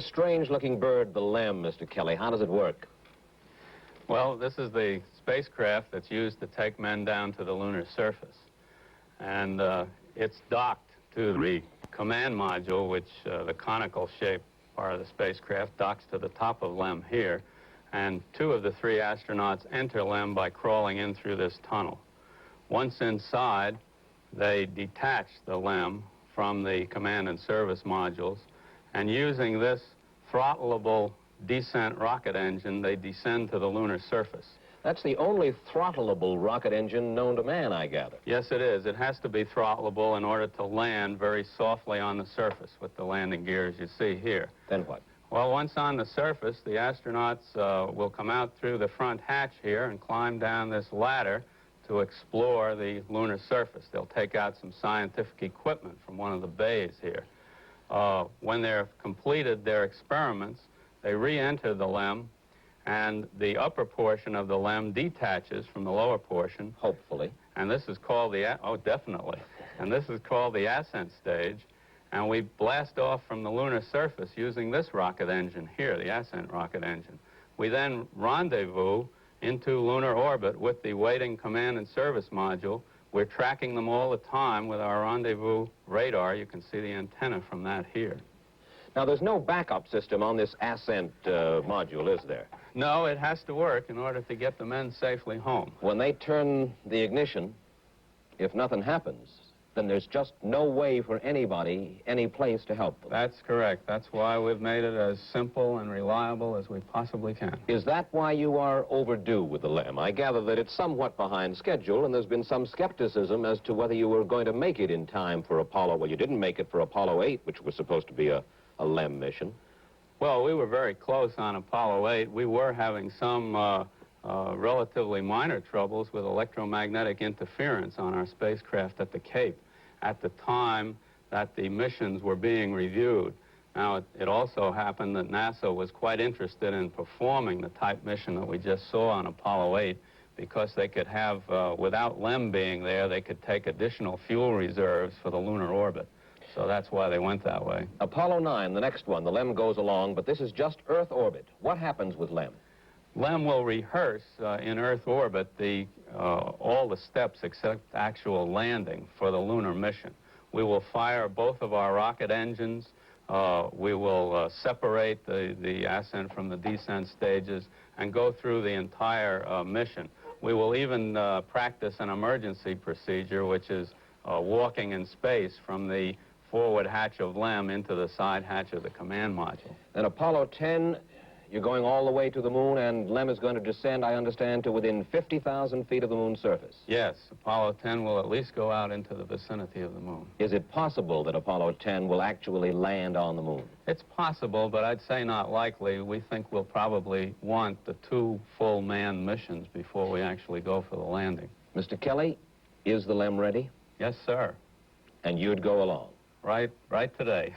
this strange-looking bird, the LEM, Mr. Kelly, how does it work? Well, this is the spacecraft that's used to take men down to the lunar surface. And it's docked to the command module, which the conical-shaped part of the spacecraft docks to the top of LEM here. And 2 of the 3 astronauts enter LEM by crawling in through this tunnel. Once inside, they detach the LEM from the command and service modules, and using this throttleable descent rocket engine, they descend to the lunar surface. That's the only throttleable rocket engine known to man, I gather. Yes, it is. It has to be throttleable in order to land very softly on the surface with the landing gears you see here. Then what? Well, once on the surface, the astronauts will come out through the front hatch here and climb down this ladder to explore the lunar surface. They'll take out some scientific equipment from one of the bays here. When they've completed their experiments, they re-enter the LEM, and the upper portion of the LEM detaches from the lower portion. Hopefully. And this is called the, definitely. And this is called the ascent stage. And we blast off from the lunar surface using this rocket engine here, the ascent rocket engine. We then rendezvous into lunar orbit with the waiting command and service module. We're tracking them all the time with our rendezvous radar. You can see the antenna from that here. Now, there's no backup system on this ascent module, is there? No, it has to work in order to get the men safely home. When they turn the ignition, if nothing happens, then there's just no way for anybody, any place to help them. That's correct. That's why we've made it as simple and reliable as we possibly can. Is that why you are overdue with the LEM? I gather that it's somewhat behind schedule, and there's been some skepticism as to whether you were going to make it in time for Apollo. Well, you didn't make it for Apollo 8, which was supposed to be a LEM mission. Well, we were very close on Apollo 8. We were having some relatively minor troubles with electromagnetic interference on our spacecraft at the Cape at the time that the missions were being reviewed. Now, it also happened that NASA was quite interested in performing the type mission that we just saw on Apollo 8 because they could have, without LEM being there, they could take additional fuel reserves for the lunar orbit. So that's why they went that way. Apollo 9, the next one, the LEM goes along, but this is just Earth orbit. What happens with LEM? LEM will rehearse in Earth orbit all the steps except actual landing for the lunar mission. We will fire both of our rocket engines. We will separate the ascent from the descent stages and go through the entire mission. We will even practice an emergency procedure, which is walking in space from the forward hatch of LEM into the side hatch of the command module. And Apollo 10, you're going all the way to the moon, and LEM is going to descend, I understand, to within 50,000 feet of the moon's surface. Yes, Apollo 10 will at least go out into the vicinity of the moon. Is it possible that Apollo 10 will actually land on the moon? It's possible, but I'd say not likely. We think we'll probably want the 2 full manned missions before we actually go for the landing. Mr. Kelly, is the LEM ready? Yes, sir. And you'd go along? Right today.